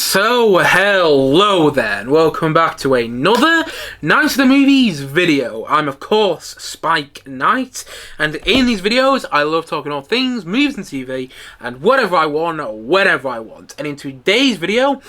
So, hello there, and welcome back to another Night of the Movies video. I'm, of course, Spike Knight, and in these videos, I love talking all things movies and TV, and whatever I want, whenever I want. And in today's video,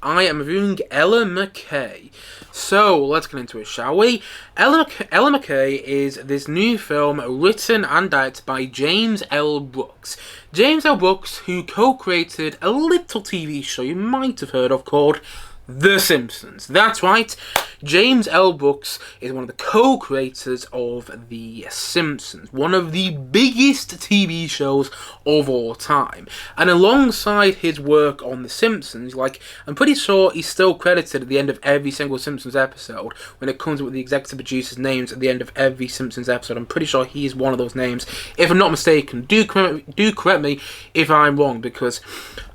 I am reviewing Ella McCay. So, let's get into it, shall we? Ella McCay is this new film written and directed by James L. Brooks. James L. Brooks, who co-created a little TV show you might have heard of called The Simpsons. That's right, James L. Brooks is one of the co-creators of The Simpsons, one of the biggest TV shows of all time. And alongside his work on The Simpsons, I'm pretty sure he's still credited at the end of every single Simpsons episode when it comes with the executive producers' names at the end of every Simpsons episode. I'm pretty sure he's one of those names, if I'm not mistaken. Do correct me if I'm wrong, because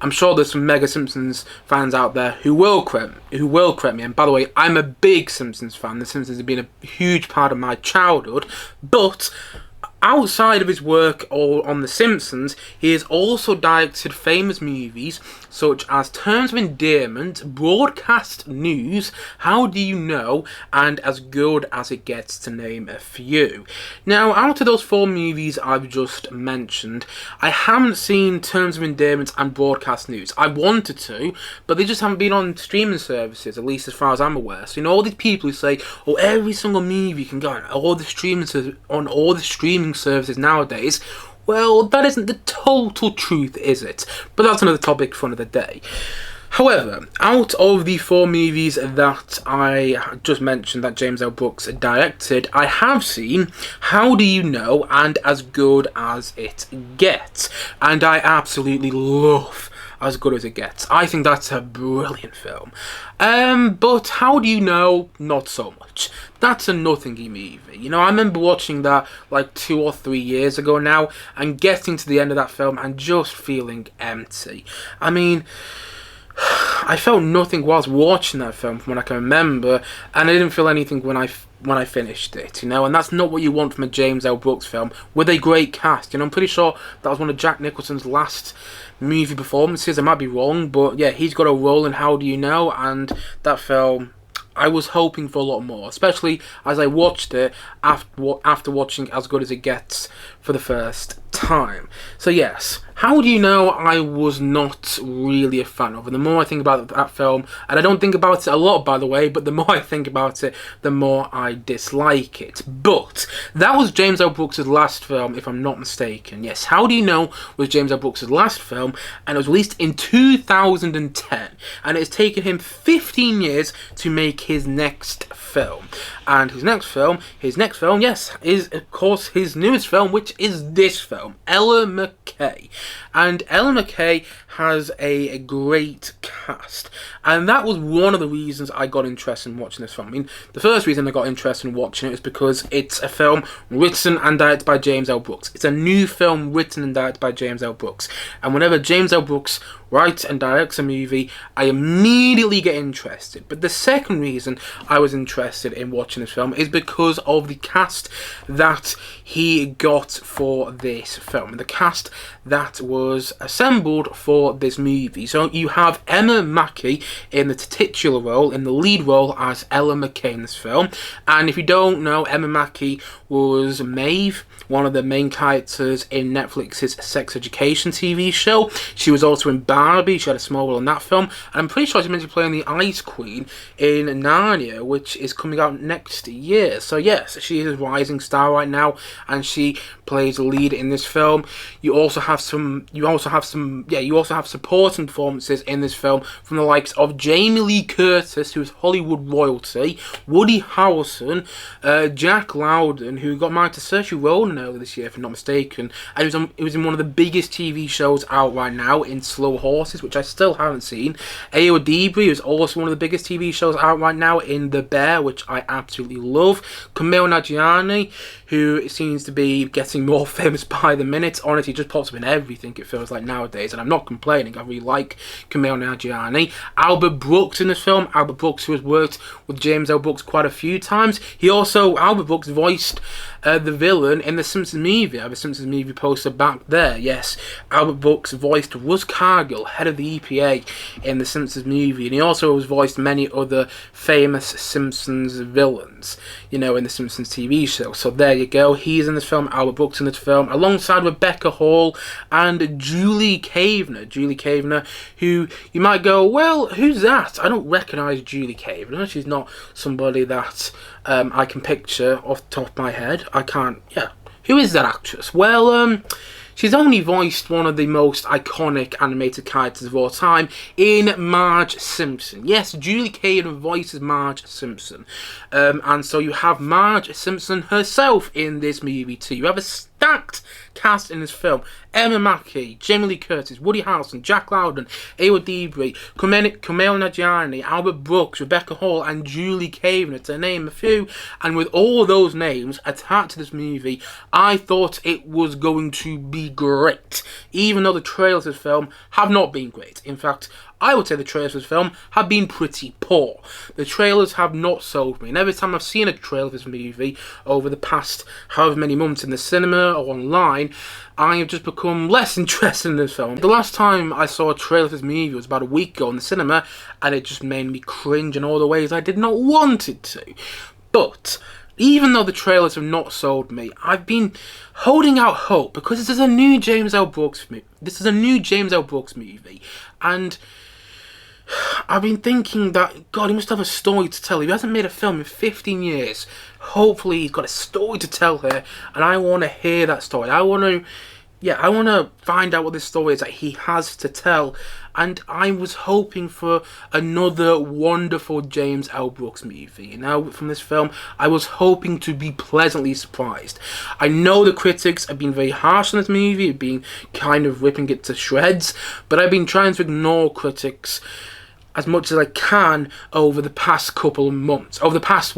I'm sure there's some mega Simpsons fans out there who will correct me. And by the way, I'm a big Simpsons fan. The Simpsons have been a huge part of my childhood. But outside of his work on The Simpsons, he has also directed famous movies such as Terms of Endearment, Broadcast News, How Do You Know, and As Good As It Gets, to name a few. Now, out of those four movies I've just mentioned, I haven't seen Terms of Endearment and Broadcast News. I wanted to, but they just haven't been on streaming services, at least as far as I'm aware. So, all these people who say, oh, every single movie can go on all the streaming services nowadays, well, that isn't the total truth, is it? But that's another topic for another day. However, out of the four movies that I just mentioned that James L. Brooks directed, I have seen How Do You Know and As Good As It Gets, and I absolutely love As Good As It Gets. I think that's a brilliant film. But How Do You Know, not so much. That's a nothingy movie. I remember watching that 2 or 3 years ago now, and getting to the end of that film and just feeling empty. I mean, I felt nothing whilst watching that film from what I can remember, and I didn't feel anything when I finished it, and that's not what you want from a James L. Brooks film with a great cast. I'm pretty sure that was one of Jack Nicholson's last movie performances. I might be wrong, but yeah, he's got a role in How Do You Know, and that film, I was hoping for a lot more, especially as I watched it after watching As Good As It Gets for the first time. So yes, How Do You Know, I was not really a fan of, and the more I think about that film, and I don't think about it a lot, by the way, but the more I think about it, the more I dislike it. But that was James L. Brooks' last film, if I'm not mistaken. Yes, How Do You Know was James L. Brooks' last film, and it was released in 2010, and it has taken him 15 years to make his next film. And his next film, yes, is of course his newest film, which is this film, Ella McCay. And Ella McCay has a great cast, and that was one of the reasons I got interested in watching this film. I mean, the first reason I got interested in watching it is because it's a film written and directed by James L. Brooks. It's a new film written and directed by James L. Brooks, and whenever James L. Brooks writes and directs a movie, I immediately get interested. But the second reason I was interested in watching this film is because of the cast that he got for this film, and the cast that was assembled for this movie. So you have Ella McCay in the titular role, in the lead role as Ella McCay in this film. And if you don't know, Ella McCay was Maeve, one of the main characters in Netflix's Sex Education TV show. She was also in Barbie. She had a small role in that film, and I'm pretty sure she's meant to be playing the Ice Queen in Narnia, which is coming out next year. So yes, she is a rising star right now, and she plays the lead in this film. You also have supporting performances in this film from the likes of Jamie Lee Curtis, who is Hollywood royalty, Woody Harrelson, Jack Loudon, who got married to Saoirse Ronan earlier this year, if I'm not mistaken, and he was in one of the biggest TV shows out right now, in Slow Horses, which I still haven't seen. Ayo Edebiri is also one of the biggest TV shows out right now, in The Bear, which I absolutely love. Kumail Nanjiani, who seems to be getting more famous by the minute. Honestly, just pops up in everything, it feels like, nowadays, and I'm not complaining. I really like Kumail Nanjiani. Albert Brooks in this film. Albert Brooks, who has worked with James L. Brooks quite a few times. Albert Brooks voiced the villain in the Simpsons movie. I have a Simpsons movie poster back there. Yes, Albert Brooks voiced Russ Cargill, head of the EPA, in the Simpsons movie, and he also has voiced many other famous Simpsons villains, you know, in the Simpsons TV show. So there you go. He's in this film, Albert Brooks in this film, alongside Rebecca Hall and Julie Kavanagh. Julie Kavanagh, who you might go, well, who's that? I don't recognise Julie Kavanagh. She's not somebody that I can picture off the top of my head. I can't, yeah. Who is that actress? Well, she's only voiced one of the most iconic animated characters of all time in Marge Simpson. Yes, Julie Kavanagh voices Marge Simpson. And so you have Marge Simpson herself in this movie too. You have a stacked cast in this film. Ella McCay, Jamie Lee Curtis, Woody Harrelson, Jack Lowden, Ewa Debris, Kumail Nanjiani, Albert Brooks, Rebecca Hall, and Julie Kavanagh, to name a few. And with all those names attached to this movie, I thought it was going to be great, even though the trailers of this film have not been great. In fact, I would say the trailers of this film have been pretty poor. The trailers have not sold me, and every time I've seen a trailer of this movie over the past however many months in the cinema or online, I have just become less interested in this film. The last time I saw a trailer of this movie was about a week ago in the cinema, and it just made me cringe in all the ways I did not want it to. But even though the trailers have not sold me, I've been holding out hope, because this is a new James L. Brooks movie. And I've been thinking that, God, he must have a story to tell. He hasn't made a film in 15 years. Hopefully he's got a story to tell here, and I want to hear that story. I want to find out what this story is that he has to tell. And I was hoping for another wonderful James L. Brooks movie. And now from this film, I was hoping to be pleasantly surprised. I know the critics have been very harsh on this movie, have been kind of ripping it to shreds, but I've been trying to ignore critics as much as I can over the past couple of months. Over the past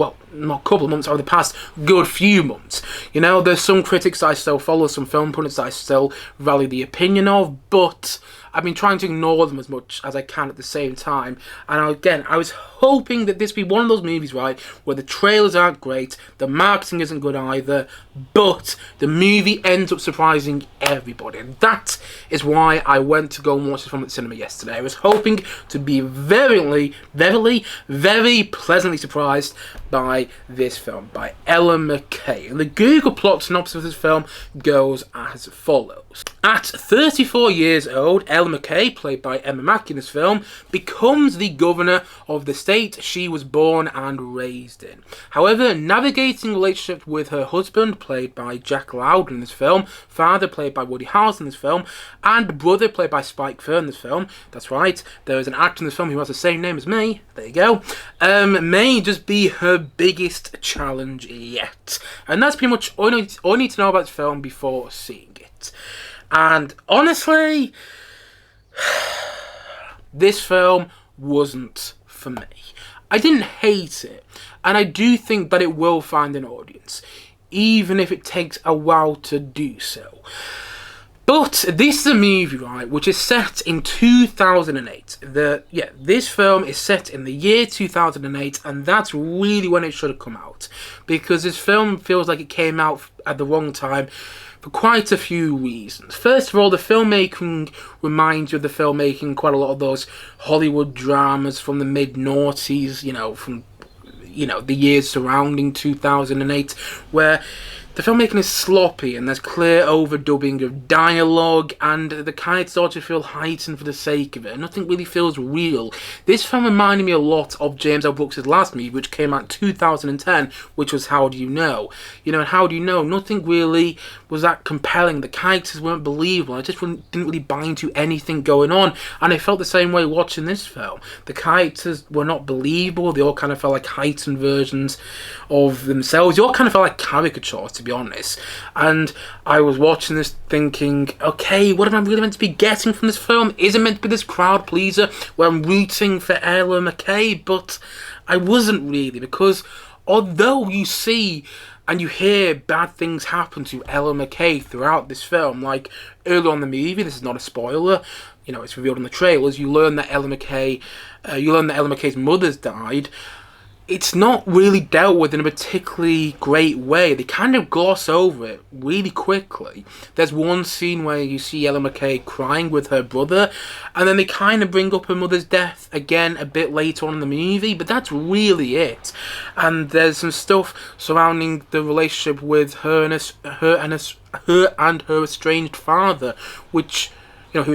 good few months. You know, there's some critics that I still follow, some film pundits that I still value the opinion of, but I've been trying to ignore them as much as I can at the same time. And again, I was hoping that this would be one of those movies, right, where the trailers aren't great, the marketing isn't good either, but the movie ends up surprising everybody. And that is why I went to go and watch this film at the cinema yesterday. I was hoping to be very pleasantly surprised by this film, by Ella McCay. And the Google plot synopsis of this film goes as follows. At 34 years old, Ella McCay, played by Emma Mackey in this film, becomes the governor of the state she was born and raised in. However, navigating relationships with her husband, played by Jack Lowden in this film, father, played by Woody Harrelson in this film, and brother, played by Spike Fern in this film, that's right, there is an actor in this film who has the same name as me, there you go, may just be her biggest challenge yet. And that's pretty much all I need to know about this film before seeing it. And honestly, this film wasn't for me. I didn't hate it, and I do think that it will find an audience, even if it takes a while to do so. But this is a movie, right, which is set in 2008. This film is set in the year 2008, and that's really when it should have come out, because this film feels like it came out at the wrong time for quite a few reasons. First of all, the filmmaking reminds you of the filmmaking, quite a lot of those Hollywood dramas from the mid-noughties, from the years surrounding 2008, where the filmmaking is sloppy and there's clear overdubbing of dialogue, and the characters sort of feel heightened for the sake of it, and nothing really feels real. This film reminded me a lot of James L. Brooks' last movie, which came out in 2010, which was How Do You Know? And How Do You Know? Nothing really was that compelling. The characters weren't believable. I just didn't really buy into anything going on, and I felt the same way watching this film. The characters were not believable. They all kind of felt like heightened versions of themselves. They all kind of felt like caricatures, to be honest. And I was watching this thinking, okay, what am I really meant to be getting from this film? Is it meant to be this crowd pleaser where I'm rooting for Ella McCay? But I wasn't really, because although you see and you hear bad things happen to Ella McCay throughout this film, like early on in the movie, this is not a spoiler, it's revealed in the trailers, you learn that Ella McCay's mother's died. it's not really dealt with in a particularly great way. They kind of gloss over it really quickly. There's one scene where you see Ella McCay crying with her brother, and then they kind of bring up her mother's death again a bit later on in the movie, but that's really it. And there's some stuff surrounding the relationship with her and her estranged father, which, you know, who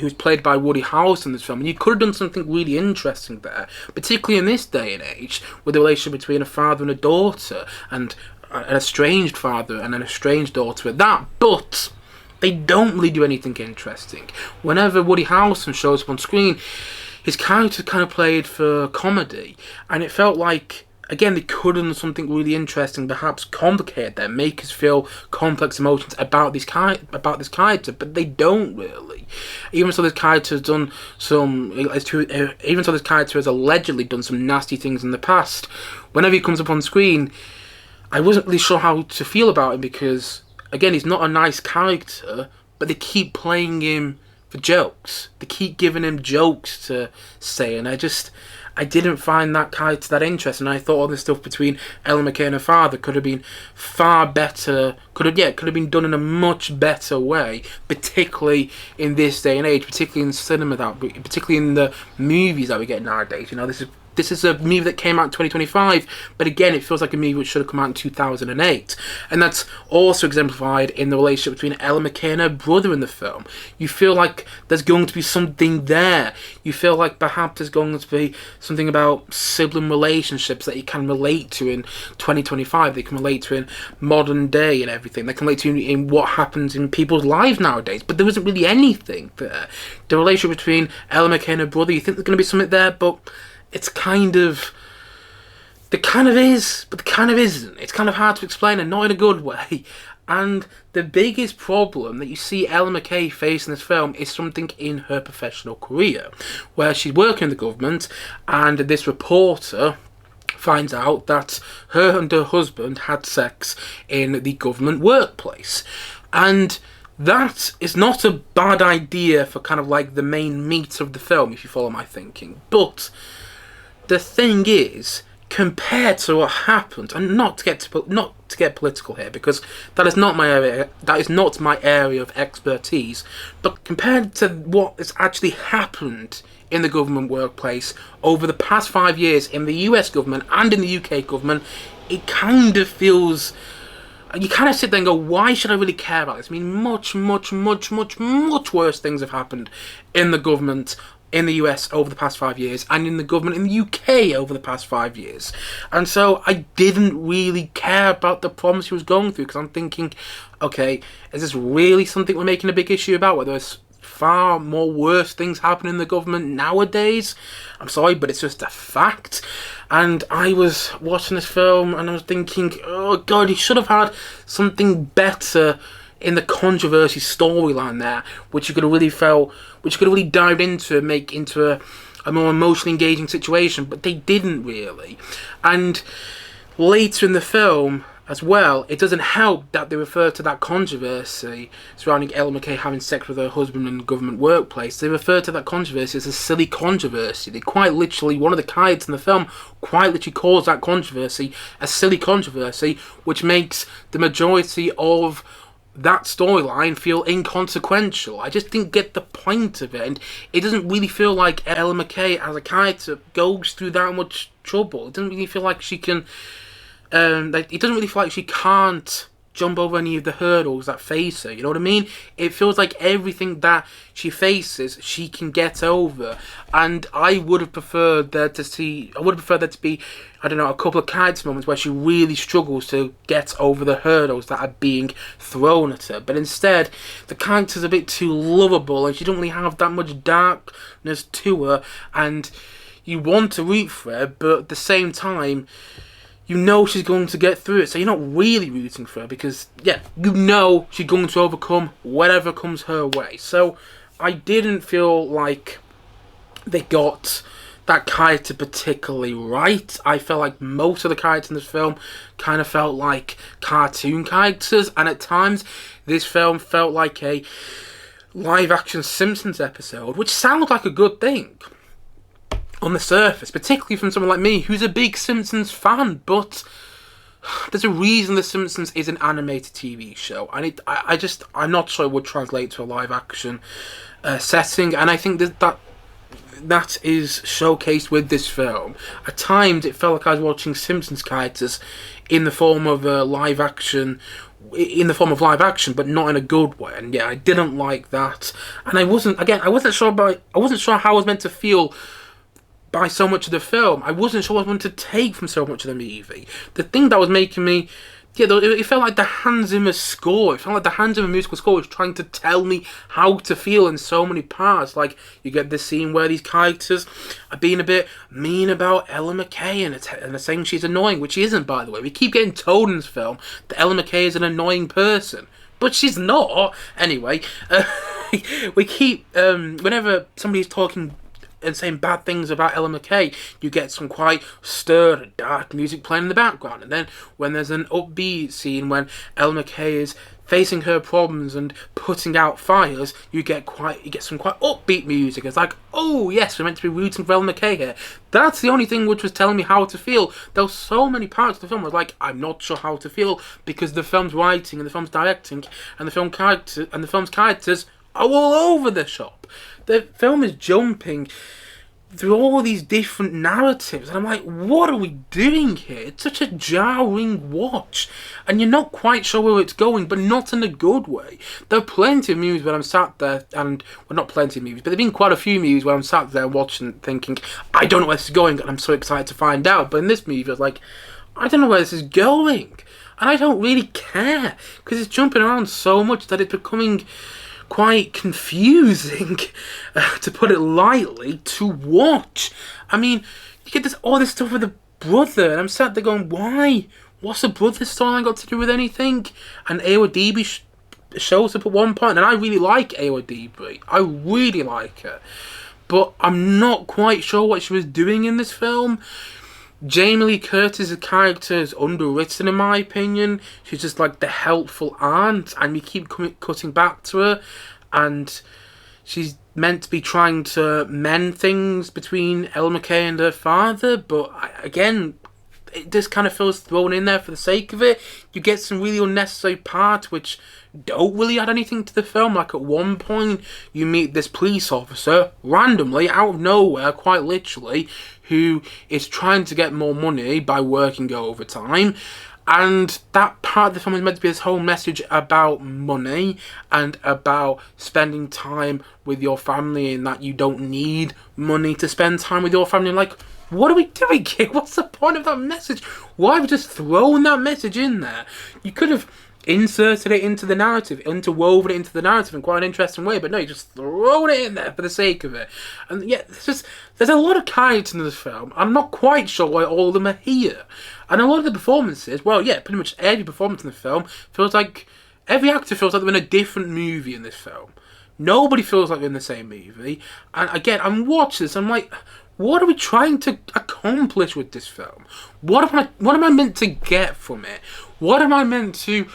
was played by Woody Harrelson in this film, and you could have done something really interesting there, particularly in this day and age, with the relationship between a father and a daughter, and an estranged father and an estranged daughter at that. But they don't really do anything interesting. Whenever Woody Harrelson shows up on screen, his character kind of played for comedy, and it felt like, again, they could have done something really interesting, perhaps complicated there, make us feel complex emotions about this character, but they don't really. Even so, this character has done some. Even so, this character has allegedly done some nasty things in the past. Whenever he comes up on screen, I wasn't really sure how to feel about him because, again, he's not a nice character, but they keep playing him for jokes. They keep giving him jokes to say, and I didn't find that character that interesting. I thought all this stuff between Ella McCay and her father could have been far better. Could have been done in a much better way, particularly in this day and age, particularly in cinema, particularly in the movies that we get nowadays. You know, this is a movie that came out in 2025, but again, it feels like a movie which should have come out in 2008. And that's also exemplified in the relationship between Ella McCay and her brother in the film. You feel like there's going to be something there. You feel like perhaps there's going to be something about sibling relationships that you can relate to in 2025. They can relate to in modern day and everything. They can relate to in what happens in people's lives nowadays. But there wasn't really anything there. The relationship between Ella McCay and her brother, you think there's going to be something there, but there kind of is, but there kind of isn't. It's kind of hard to explain, and not in a good way. And the biggest problem that you see Ella McCay face in this film is something in her professional career, where she's working in the government, and this reporter finds out that her and her husband had sex in the government workplace. And that is not a bad idea for kind of like the main meat of the film, if you follow my thinking. But the thing is, compared to what happened, and not to get political here, because that is not my area of expertise, but compared to what has actually happened in the government workplace over the past 5 years in the US government and in the UK government, it kind of feels. You kind of sit there and go, why should I really care about this? I mean, much worse things have happened in the government in the US over the past 5 years, and in the government in the UK over the past 5 years. And so I didn't really care about the problems he was going through, because I'm thinking, okay, is this really something we're making a big issue about, where there's far more worse things happening in the government nowadays? I'm sorry, but it's just a fact. And I was watching this film and I was thinking, oh god, he should have had something better in the controversy storyline there, which you could have really dived into and make into a more emotionally engaging situation, but they didn't really. And later in the film as well, it doesn't help that they refer to that controversy surrounding Ella McCay having sex with her husband in the government workplace. They refer to that controversy as a silly controversy. They quite literally, one of the characters in the film quite literally calls that controversy a silly controversy, which makes the majority of that storyline feel inconsequential. I just didn't get the point of it, and it doesn't really feel like Ella McCay as a character goes through that much trouble. It doesn't really feel like she can. It doesn't really feel like she can't jump over any of the hurdles that face her. You know what I mean? It feels like everything that she faces, she can get over. And I would have preferred there to be, I don't know, a couple of character moments where she really struggles to get over the hurdles that are being thrown at her. But instead, the character's a bit too lovable, and she doesn't really have that much darkness to her. And you want to root for her, but at the same time, you know she's going to get through it, so you're not really rooting for her, because, yeah, you know she's going to overcome whatever comes her way. So I didn't feel like they got that character particularly right. I felt like most of the characters in this film kind of felt like cartoon characters, and at times this film felt like a live-action Simpsons episode, which sounded like a good thing. on the surface, particularly from someone like me who's a big Simpsons fan, but there's a reason The Simpsons is an animated TV show, and I'm not sure it would translate to a live action setting, and I think that is showcased with this film. At times, it felt like I was watching Simpsons characters in the form of live action, but not in a good way. And yeah, I didn't like that. And I wasn't sure how I was meant to feel by so much of the film. I wasn't sure what I wanted to take from so much of the movie. The thing that was making me... Yeah, it felt like the Hans Zimmer score. It felt like the Hans Zimmer musical score was trying to tell me how to feel in so many parts. Like, you get this scene where these characters are being a bit mean about Ella McCay and they're saying she's annoying, which she isn't, by the way. We keep getting told in this film that Ella McCay is an annoying person, but she's not. Anyway, we keep... whenever somebody's talking and saying bad things about Ella McCay, you get some quite stirred and dark music playing in the background. And then when there's an upbeat scene when Ella McCay is facing her problems and putting out fires, you get some quite upbeat music. It's like, oh yes, we're meant to be rooting for Ella McCay here. That's the only thing which was telling me how to feel. There were so many parts of the film where I was like, I'm not sure how to feel, because the film's writing and the film's directing and the film's characters are all over the shop. The film is jumping through all these different narratives, and I'm like, what are we doing here? It's such a jarring watch, and you're not quite sure where it's going, but not in a good way. There are plenty of movies where I'm sat there, and, well, not plenty of movies, but there have been quite a few movies where I'm sat there watching, thinking, I don't know where this is going, and I'm so excited to find out. But in this movie, I was like, I don't know where this is going, and I don't really care, because it's jumping around so much that it's becoming quite confusing, to put it lightly, to watch. I mean, you get all this stuff with the brother, and I'm sat there going, why? What's the brother storyline got to do with anything? And Awa Deebee shows up at one point, and I really like Awa Deebee. I really like her. But I'm not quite sure what she was doing in this film. Jamie Lee Curtis's character is underwritten, in my opinion. She's just like the helpful aunt, and we keep cutting back to her, and she's meant to be trying to mend things between Ella McCay and her father, but again, it just kind of feels thrown in there for the sake of it. You get some really unnecessary parts which don't really add anything to the film. Like at one point, you meet this police officer randomly, out of nowhere, quite literally, who is trying to get more money by working overtime. And that part of the film is meant to be this whole message about money and about spending time with your family, and that you don't need money to spend time with your family. Like, what are we doing here? What's the point of that message? Why have we just thrown that message in there? You could have inserted it into the narrative, interwoven it into the narrative in quite an interesting way, but no, you just thrown it in there for the sake of it. And yeah, there's a lot of characters in this film. I'm not quite sure why all of them are here. And a lot of the performances, well, yeah, pretty much every performance in the film feels like, every actor feels like they're in a different movie in this film. Nobody feels like they're in the same movie. And again, I'm watching this, I'm like, what are we trying to accomplish with this film? What am I meant to get from it? What am I meant to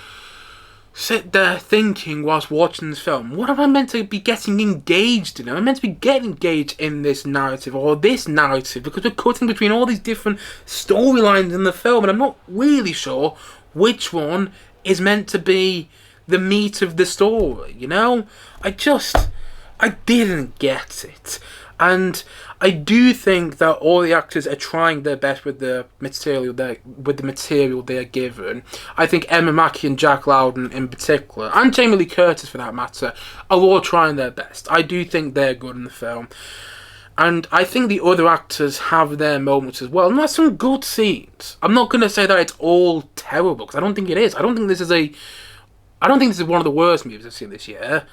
sit there thinking whilst watching this film? What am I meant to be getting engaged in? Am I meant to be getting engaged in this narrative or this narrative? Because we're cutting between all these different storylines in the film, and I'm not really sure which one is meant to be the meat of the story, you know? I didn't get it. And I do think that all the actors are trying their best with the material they are given. I think Emma Mackey and Jack Lowden in particular, and Jamie Lee Curtis for that matter, are all trying their best. I do think they're good in the film. And I think the other actors have their moments as well. And there's some good scenes. I'm not going to say that it's all terrible, because I don't think it is. I don't think this is one of the worst movies I've seen this year,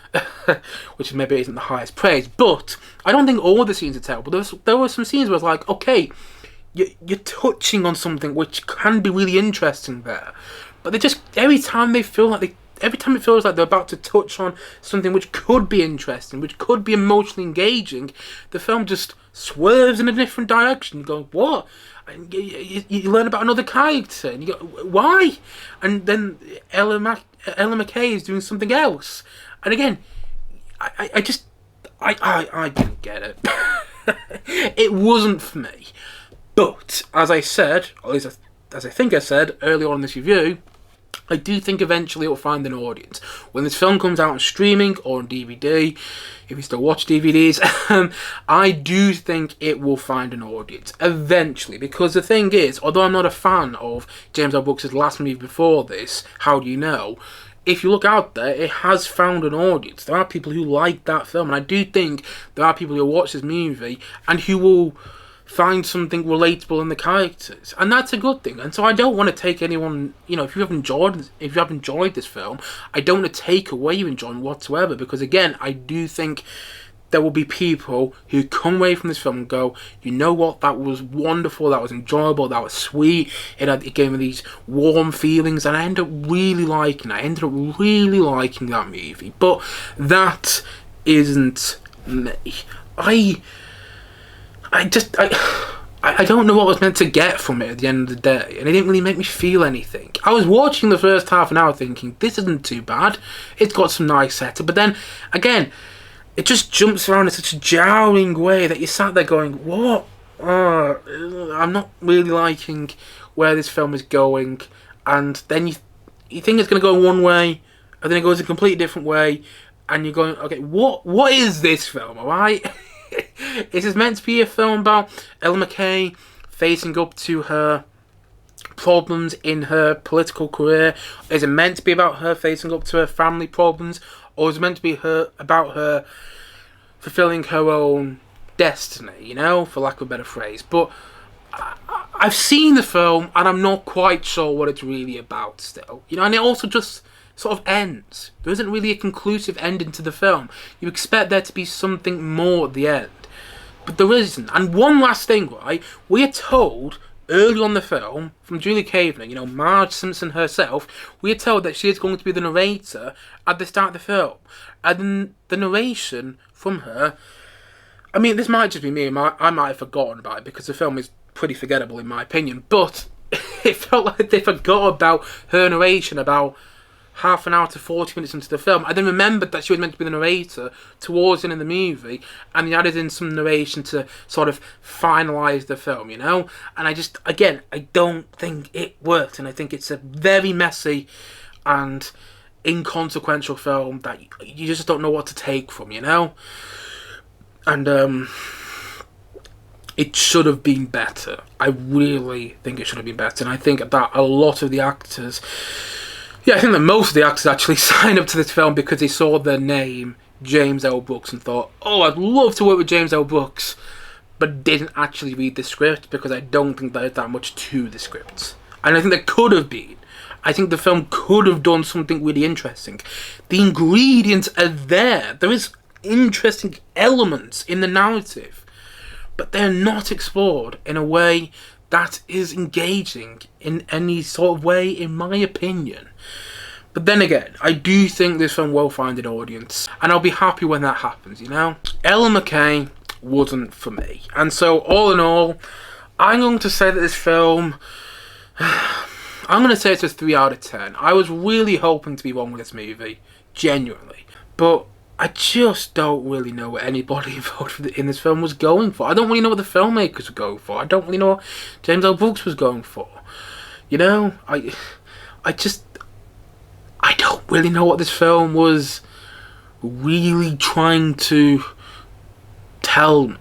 which maybe isn't the highest praise, but I don't think all the scenes are terrible. There were some scenes where it's like, okay, you're touching on something which can be really interesting there, but they just, every time it feels like they're about to touch on something which could be interesting, which could be emotionally engaging, the film just swerves in a different direction. You go, what? And you learn about another character, and you go, why? And then Ella McCay is doing something else, and again, I didn't get it. It wasn't for me. But, as I said, or at least as I think I said earlier on in this review, I do think eventually it'll find an audience. When this film comes out on streaming or on DVD, if you still watch DVDs, I do think it will find an audience eventually. Because the thing is, although I'm not a fan of James L. Brooks' last movie before this, How Do You Know? If you look out there, it has found an audience. There are people who like that film, and I do think there are people who watch this movie and who will find something relatable in the characters, and that's a good thing. And so I don't want to take anyone, if you have enjoyed this film, I don't want to take away your enjoyment whatsoever, because again, I do think there will be people who come away from this film and go, you know what, that was wonderful, that was enjoyable, that was sweet, it gave me these warm feelings, and I ended up really liking that movie. But that isn't me. I don't know what I was meant to get from it at the end of the day, and it didn't really make me feel anything. I was watching the first half an hour thinking, this isn't too bad, it's got some nice setup, but then, again, it just jumps around in such a jarring way that you sat there going, what? I'm not really liking where this film is going, and then you think it's going to go one way, and then it goes a completely different way, and you're going, okay, what is this film, alright? Is this meant to be a film about Ella McCay facing up to her problems in her political career? Is it meant to be about her facing up to her family problems? Or is it meant to be about her fulfilling her own destiny, for lack of a better phrase? But I've seen the film and I'm not quite sure what it's really about still. And it also just sort of ends. There isn't really a conclusive ending to the film. You expect there to be something more at the end, but there isn't. And one last thing, right? We are told early on the film from Julie Kavanagh, Marge Simpson herself, we are told that she is going to be the narrator at the start of the film, and then the narration from her. I mean, this might just be me. I might have forgotten about it because the film is pretty forgettable in my opinion, but it felt like they forgot about her narration about half an hour to 40 minutes into the film. I then remembered that she was meant to be the narrator towards the end of the movie, and they added in some narration to sort of finalise the film, And I don't think it worked, and I think it's a very messy and inconsequential film that you just don't know what to take from, And it should have been better. I really think it should have been better, and I think that a lot of the actors, I think that most of the actors actually signed up to this film because they saw the name James L. Brooks and thought, oh, I'd love to work with James L. Brooks, but didn't actually read the script, because I don't think there's that much to the script. And I think there could have been. I think the film could have done something really interesting. The ingredients are there. There is interesting elements in the narrative, but they're not explored in a way that is engaging in any sort of way, in my opinion. But then again, I do think this film will find an audience, and I'll be happy when that happens, Ella McCay wasn't for me. And so, all in all, I'm going to say that this film, I'm going to say it's a 3 out of 10. I was really hoping to be wrong with this movie, genuinely. But I just don't really know what anybody involved in this film was going for. I don't really know what the filmmakers were going for. I don't really know what James L. Brooks was going for. I don't really know what this film was really trying to tell me.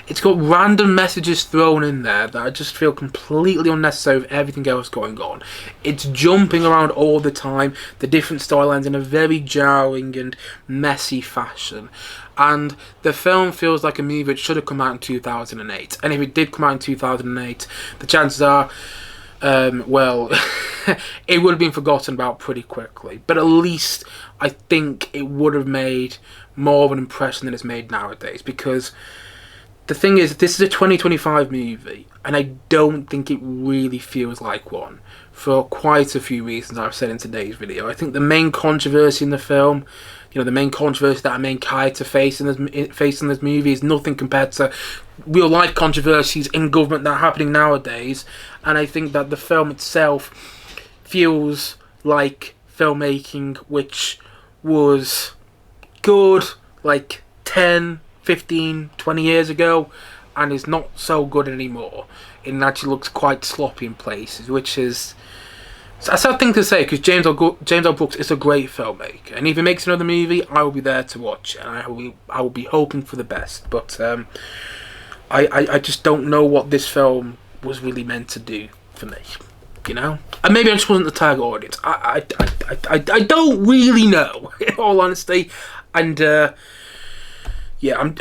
It's got random messages thrown in there that I just feel completely unnecessary with everything else going on. It's jumping around all the time, the different storylines in a very jarring and messy fashion. And the film feels like a movie that should have come out in 2008. And if it did come out in 2008, the chances are, it would have been forgotten about pretty quickly. But at least I think it would have made more of an impression than it's made nowadays, because the thing is, this is a 2025 movie, and I don't think it really feels like one, for quite a few reasons I've said in today's video. I think the main controversy in the film, the main controversy that our main character facing this movie is nothing compared to real life controversies in government that are happening nowadays. And I think that the film itself feels like filmmaking which was good like 10, 15, 20 years ago, and is not so good anymore. It actually looks quite sloppy in places, which is a sad thing to say, because James L. Brooks is a great filmmaker, and if he makes another movie, I will be there to watch, and I will be hoping for the best. But I just don't know what this film was really meant to do for me, you know. And maybe I just wasn't the target audience. I don't really know, in all honesty. And yeah,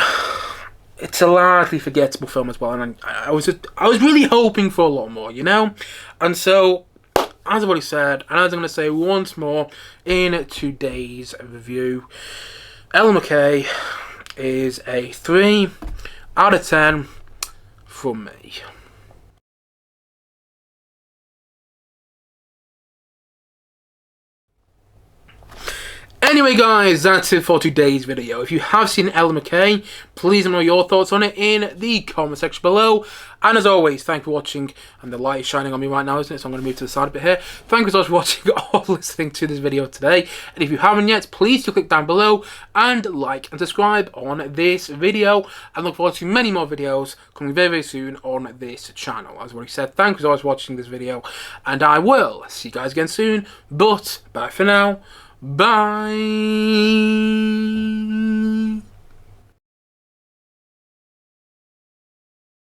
it's a largely forgettable film as well, and I was really hoping for a lot more, you know. And so, as I've already said, and as I'm going to say once more in today's review, Ella McCay is a 3 out of 10 from me. Anyway guys, that's it for today's video. If you have seen Ella McCay, please let me know your thoughts on it in the comment section below. And as always, thank you for watching. And the light is shining on me right now, isn't it? So I'm going to move to the side a bit here. Thank you so much for watching or listening to this video today. And if you haven't yet, please do click down below and like and subscribe on this video. And look forward to many more videos coming very, very soon on this channel. As I've already said, thank you so much for watching this video. And I will see you guys again soon. But bye for now. Bye.